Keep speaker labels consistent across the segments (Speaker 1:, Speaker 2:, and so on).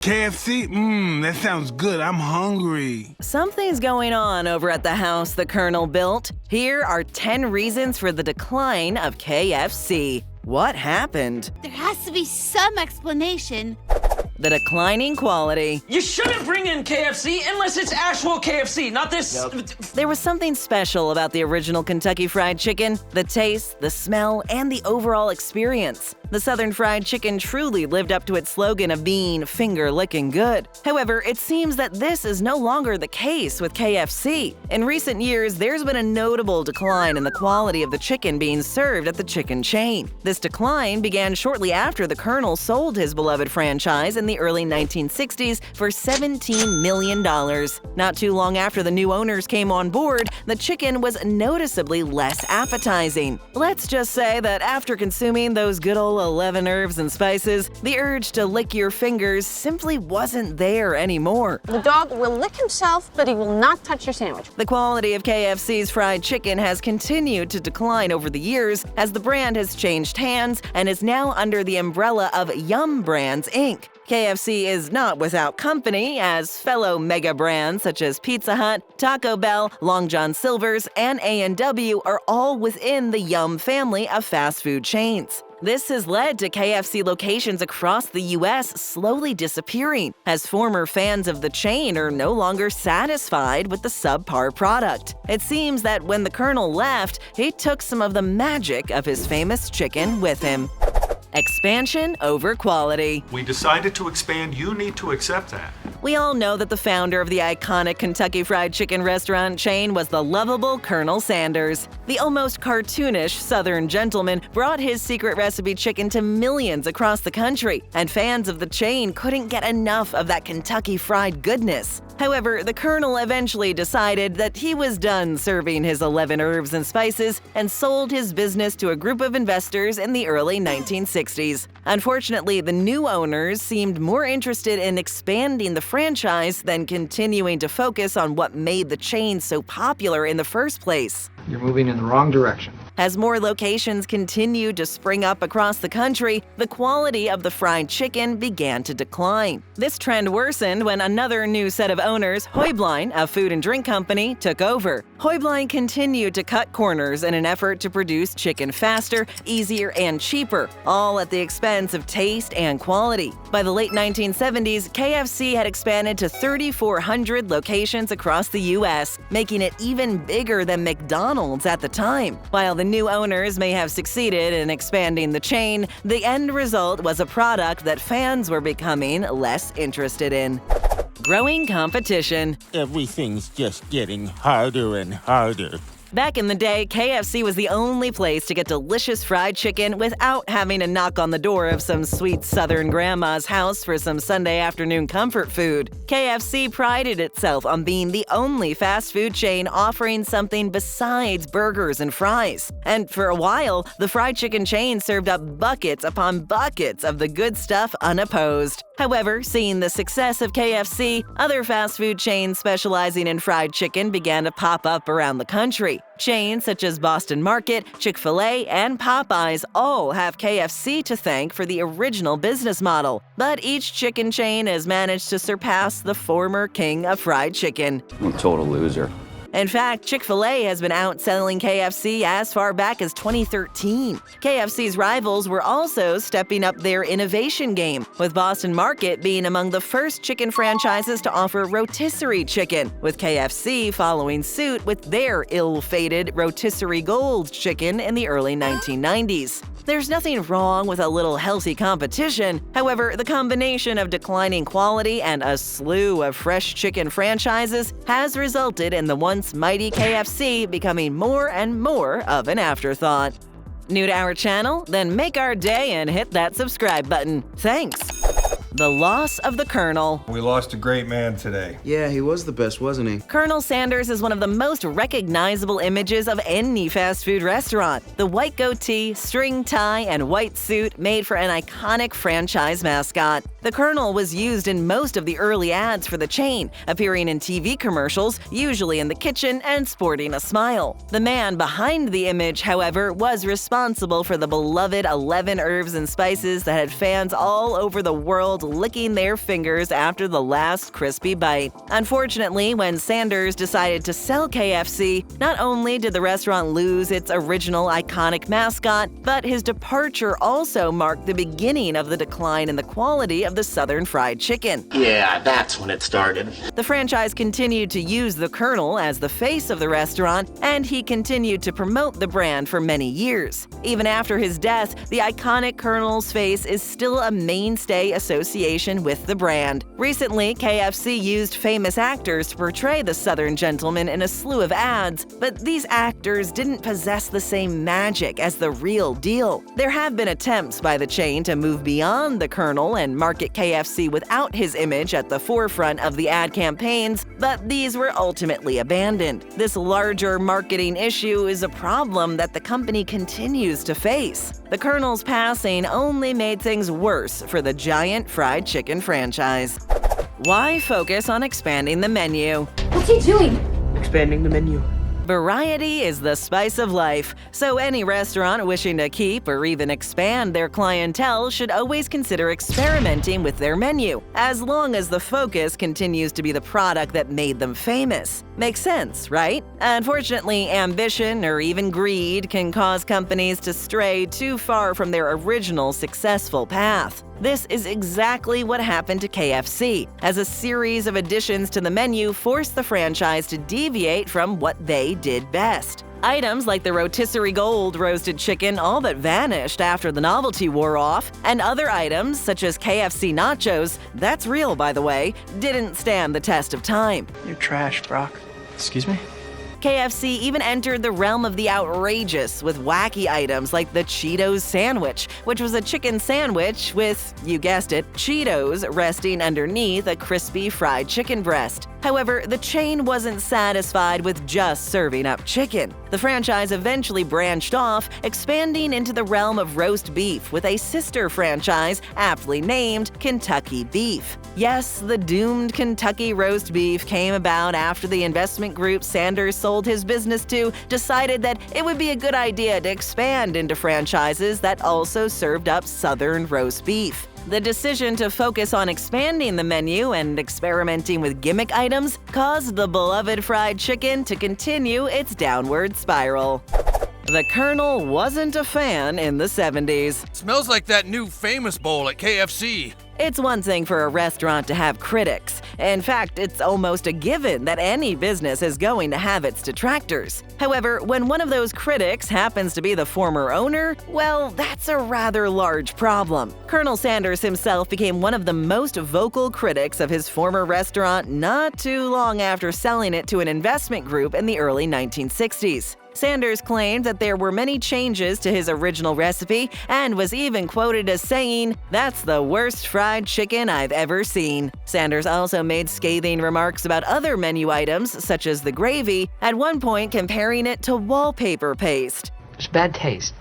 Speaker 1: KFC? That sounds good. I'm hungry.
Speaker 2: Something's going on over at the house the Colonel built. Here are 10 reasons for the decline of KFC. What happened?
Speaker 3: There has to be some explanation.
Speaker 2: The declining quality.
Speaker 4: You shouldn't bring in KFC unless it's actual KFC, not this.
Speaker 2: There was something special about the original Kentucky Fried Chicken. The taste, the smell, and the overall experience. The Southern Fried Chicken truly lived up to its slogan of being finger-licking good. However, it seems that this is no longer the case with KFC. In recent years, there's been a notable decline in the quality of the chicken being served at the chicken chain. This decline began shortly after the Colonel sold his beloved franchise in the early 1960s for $17 million. Not too long after the new owners came on board, the chicken was noticeably less appetizing. Let's just say that after consuming those good old 11 herbs and spices, the urge to lick your fingers simply wasn't there anymore.
Speaker 5: The dog will lick himself, but he will not touch your sandwich.
Speaker 2: The quality of KFC's fried chicken has continued to decline over the years as the brand has changed hands and is now under the umbrella of Yum Brands, Inc. KFC is not without company, as fellow mega brands such as Pizza Hut, Taco Bell, Long John Silver's, and A&W are all within the Yum family of fast food chains. This has led to KFC locations across the U.S. slowly disappearing, as former fans of the chain are no longer satisfied with the subpar product. It seems that when the Colonel left, he took some of the magic of his famous chicken with him. Expansion over quality.
Speaker 6: We decided to expand. You need to accept that.
Speaker 2: We all know that the founder of the iconic Kentucky Fried Chicken restaurant chain was the lovable Colonel Sanders. The almost cartoonish Southern gentleman brought his secret recipe chicken to millions across the country, and fans of the chain couldn't get enough of that Kentucky fried goodness. However, the Colonel eventually decided that he was done serving his 11 herbs and spices and sold his business to a group of investors in the early 1960s. Unfortunately, the new owners seemed more interested in expanding the franchise than continuing to focus on what made the chain so popular in the first place.
Speaker 7: You're moving in the wrong direction.
Speaker 2: As more locations continued to spring up across the country, the quality of the fried chicken began to decline. This trend worsened when another new set of owners, Hoiblein, a food and drink company, took over. Hoiblein continued to cut corners in an effort to produce chicken faster, easier, and cheaper, all at the expense of taste and quality. By the late 1970s, KFC had expanded to 3,400 locations across the U.S., making it even bigger than McDonald's at the time. While the new owners may have succeeded in expanding the chain, the end result was a product that fans were becoming less interested in. Growing competition.
Speaker 8: Everything's just getting harder and harder.
Speaker 2: Back in the day, KFC was the only place to get delicious fried chicken without having to knock on the door of some sweet Southern grandma's house for some Sunday afternoon comfort food. KFC prided itself on being the only fast food chain offering something besides burgers and fries. And for a while, the fried chicken chain served up buckets upon buckets of the good stuff unopposed. However, seeing the success of KFC, other fast food chains specializing in fried chicken began to pop up around the country. Chains such as Boston Market, Chick-fil-A, and Popeyes all have KFC to thank for the original business model. But each chicken chain has managed to surpass the former king of fried chicken.
Speaker 9: I'm a total loser.
Speaker 2: In fact, Chick-fil-A has been outselling KFC as far back as 2013. KFC's rivals were also stepping up their innovation game, with Boston Market being among the first chicken franchises to offer rotisserie chicken, with KFC following suit with their ill-fated rotisserie gold chicken in the early 1990s. There's nothing wrong with a little healthy competition. However, the combination of declining quality and a slew of fresh chicken franchises has resulted in the once mighty KFC becoming more and more of an afterthought. New to our channel? Then make our day and hit that subscribe button. Thanks! The loss of the Colonel.
Speaker 10: We lost a great man today.
Speaker 11: Yeah, he was the best, wasn't he?
Speaker 2: Colonel Sanders is one of the most recognizable images of any fast food restaurant. The white goatee, string tie, and white suit made for an iconic franchise mascot. The Colonel was used in most of the early ads for the chain, appearing in TV commercials, usually in the kitchen and sporting a smile. The man behind the image, however, was responsible for the beloved 11 herbs and spices that had fans all over the world licking their fingers after the last crispy bite. Unfortunately, when Sanders decided to sell KFC, not only did the restaurant lose its original iconic mascot, but his departure also marked the beginning of the decline in the quality of the Southern Fried Chicken.
Speaker 7: Yeah, that's when it started.
Speaker 2: The franchise continued to use the Colonel as the face of the restaurant, and he continued to promote the brand for many years. Even after his death, the iconic Colonel's face is still a mainstay association with the brand. Recently, KFC used famous actors to portray the Southern gentleman in a slew of ads, but these actors didn't possess the same magic as the real deal. There have been attempts by the chain to move beyond the Colonel and market KFC without his image at the forefront of the ad campaigns, but these were ultimately abandoned. This larger marketing issue is a problem that the company continues to face. The Colonel's passing only made things worse for the giant fried chicken franchise. Why focus on expanding the menu?
Speaker 5: What's he doing?
Speaker 4: Expanding the menu.
Speaker 2: Variety is the spice of life, so any restaurant wishing to keep or even expand their clientele should always consider experimenting with their menu, as long as the focus continues to be the product that made them famous. Makes sense, right? Unfortunately, ambition or even greed can cause companies to stray too far from their original successful path. This is exactly what happened to KFC, as a series of additions to the menu forced the franchise to deviate from what they did best. Items like the rotisserie gold roasted chicken all but vanished after the novelty wore off, and other items, such as KFC nachos, that's real by the way, didn't stand the test of time.
Speaker 4: You're trash, Brock.
Speaker 10: Excuse me?
Speaker 2: KFC even entered the realm of the outrageous with wacky items like the Cheetos sandwich, which was a chicken sandwich with, you guessed it, Cheetos resting underneath a crispy fried chicken breast. However, the chain wasn't satisfied with just serving up chicken. The franchise eventually branched off, expanding into the realm of roast beef with a sister franchise aptly named Kentucky Beef. Yes, the doomed Kentucky roast beef came about after the investment group Sanders sold his business to decided that it would be a good idea to expand into franchises that also served up Southern roast beef. The decision to focus on expanding the menu and experimenting with gimmick items caused the beloved fried chicken to continue its downward spiral. The Colonel wasn't a fan in the 70s.
Speaker 1: Smells like that new famous bowl at KFC.
Speaker 2: It's one thing for a restaurant to have critics. In fact, it's almost a given that any business is going to have its detractors. However, when one of those critics happens to be the former owner, well, that's a rather large problem. Colonel Sanders himself became one of the most vocal critics of his former restaurant not too long after selling it to an investment group in the early 1960s. Sanders claimed that there were many changes to his original recipe and was even quoted as saying, "That's the worst fried chicken I've ever seen." Sanders also made scathing remarks about other menu items, such as the gravy, at one point comparing it to wallpaper paste.
Speaker 4: It's bad taste.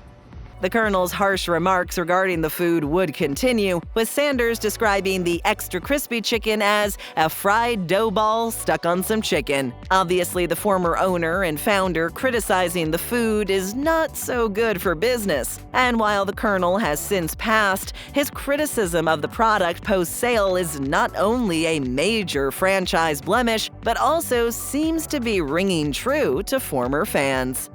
Speaker 2: The Colonel's harsh remarks regarding the food would continue, with Sanders describing the extra crispy chicken as a fried dough ball stuck on some chicken. Obviously, the former owner and founder criticizing the food is not so good for business. And while the Colonel has since passed, his criticism of the product post-sale is not only a major franchise blemish, but also seems to be ringing true to former fans.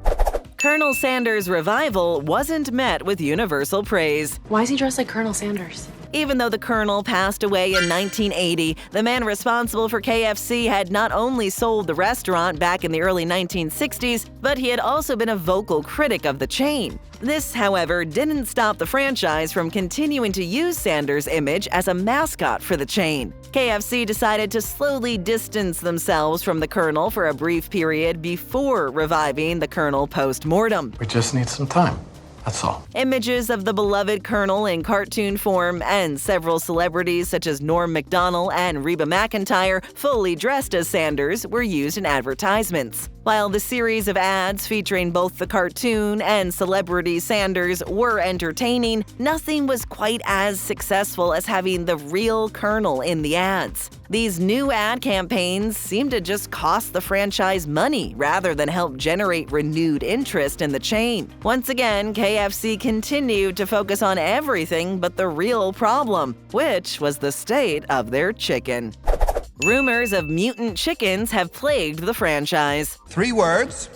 Speaker 2: Colonel Sanders' revival wasn't met with universal praise.
Speaker 5: Why is he dressed like Colonel Sanders?
Speaker 2: Even though the Colonel passed away in 1980, the man responsible for KFC had not only sold the restaurant back in the early 1960s, but he had also been a vocal critic of the chain. This, however, didn't stop the franchise from continuing to use Sanders' image as a mascot for the chain. KFC decided to slowly distance themselves from the Colonel for a brief period before reviving the Colonel post-mortem.
Speaker 10: We just need some time.
Speaker 9: That's all.
Speaker 2: Images of the beloved Colonel in cartoon form and several celebrities such as Norm Macdonald and Reba McEntire fully dressed as Sanders were used in advertisements. While the series of ads featuring both the cartoon and celebrity Sanders were entertaining, nothing was quite as successful as having the real Colonel in the ads. These new ad campaigns seem to just cost the franchise money rather than help generate renewed interest in the chain. Once again, KFC continued to focus on everything but the real problem, which was the state of their chicken. Rumors of mutant chickens have plagued the franchise.
Speaker 9: 3 words.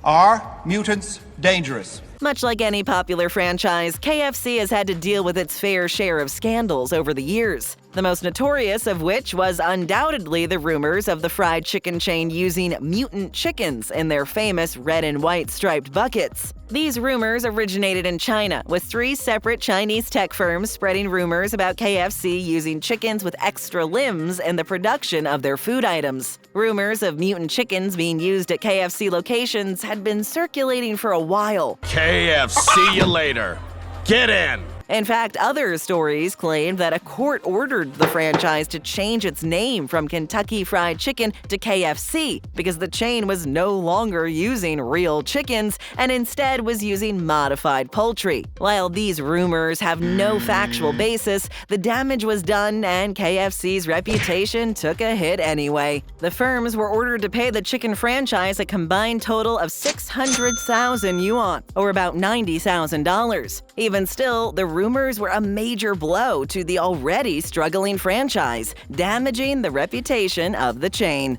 Speaker 9: Are mutants dangerous?
Speaker 2: Much like any popular franchise, KFC has had to deal with its fair share of scandals over the years. The most notorious of which was undoubtedly the rumors of the fried chicken chain using mutant chickens in their famous red and white striped buckets. These rumors originated in China, with 3 separate Chinese tech firms spreading rumors about KFC using chickens with extra limbs in the production of their food items. Rumors of mutant chickens being used at KFC locations had been circulating for a while.
Speaker 1: KFC you later. Get in.
Speaker 2: In fact, other stories claimed that a court ordered the franchise to change its name from Kentucky Fried Chicken to KFC because the chain was no longer using real chickens and instead was using modified poultry. While these rumors have no factual basis, the damage was done and KFC's reputation took a hit anyway. The firms were ordered to pay the chicken franchise a combined total of 600,000 yuan, or about $90,000. Even still, the rumors were a major blow to the already struggling franchise, damaging the reputation of the chain.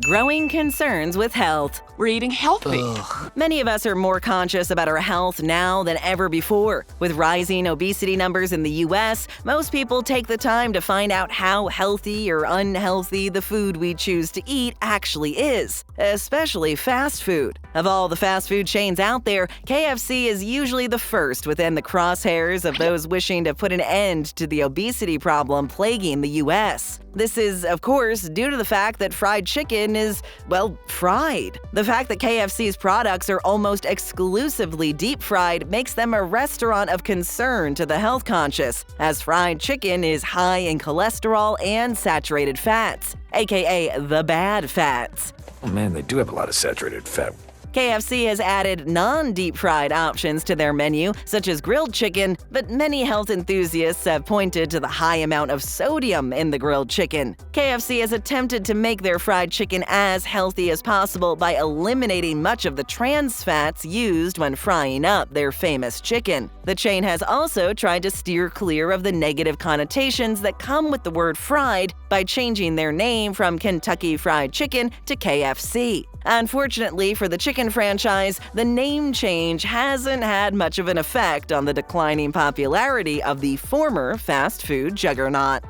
Speaker 2: Growing concerns with health.
Speaker 5: We're eating healthy.
Speaker 2: Many of us are more conscious about our health now than ever before. With rising obesity numbers in the U.S., most people take the time to find out how healthy or unhealthy the food we choose to eat actually is, especially fast food. Of all the fast food chains out there, KFC is usually the first within the crosshairs of those wishing to put an end to the obesity problem plaguing the U.S. This is, of course, due to the fact that fried chicken is, well, fried. The fact that KFC's products are almost exclusively deep-fried makes them a restaurant of concern to the health-conscious, as fried chicken is high in cholesterol and saturated fats, aka the bad fats.
Speaker 12: Oh man, they do have a lot of saturated fat.
Speaker 2: KFC has added non-deep-fried options to their menu, such as grilled chicken, but many health enthusiasts have pointed to the high amount of sodium in the grilled chicken. KFC has attempted to make their fried chicken as healthy as possible by eliminating much of the trans fats used when frying up their famous chicken. The chain has also tried to steer clear of the negative connotations that come with the word fried by changing their name from Kentucky Fried Chicken to KFC. Unfortunately for the chicken franchise, the name change hasn't had much of an effect on the declining popularity of the former fast food juggernaut.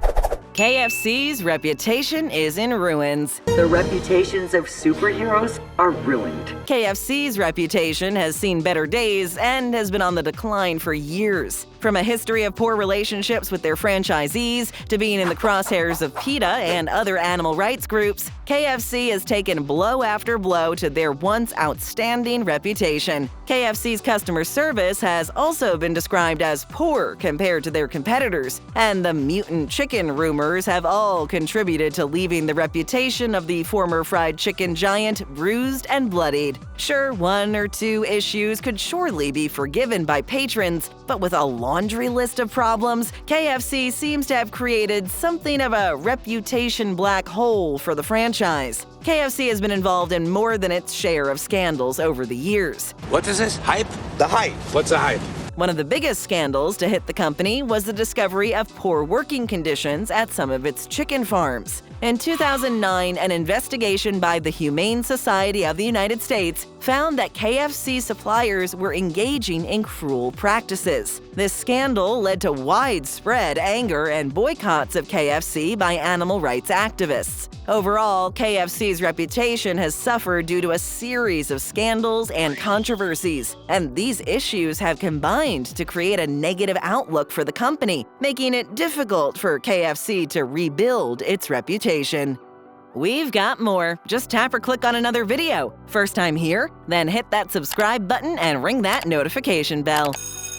Speaker 2: KFC's reputation is in ruins.
Speaker 13: The reputations of superheroes are ruined.
Speaker 2: KFC's reputation has seen better days and has been on the decline for years. From a history of poor relationships with their franchisees to being in the crosshairs of PETA and other animal rights groups, KFC has taken blow after blow to their once outstanding reputation. KFC's customer service has also been described as poor compared to their competitors, and the mutant chicken rumors have all contributed to leaving the reputation of the former fried chicken giant bruised and bloodied. Sure, 1 or 2 issues could surely be forgiven by patrons, but with a laundry list of problems, KFC seems to have created something of a reputation black hole for the franchise. KFC has been involved in more than its share of scandals over the years.
Speaker 12: What is this? Hype? The hype. What's the hype?
Speaker 2: One of the biggest scandals to hit the company was the discovery of poor working conditions at some of its chicken farms. In 2009, an investigation by the Humane Society of the United States found that KFC suppliers were engaging in cruel practices. This scandal led to widespread anger and boycotts of KFC by animal rights activists. Overall, KFC's reputation has suffered due to a series of scandals and controversies, and these issues have combined to create a negative outlook for the company, making it difficult for KFC to rebuild its reputation. We've got more. Just tap or click on another video. First time here? Then hit that subscribe button and ring that notification bell.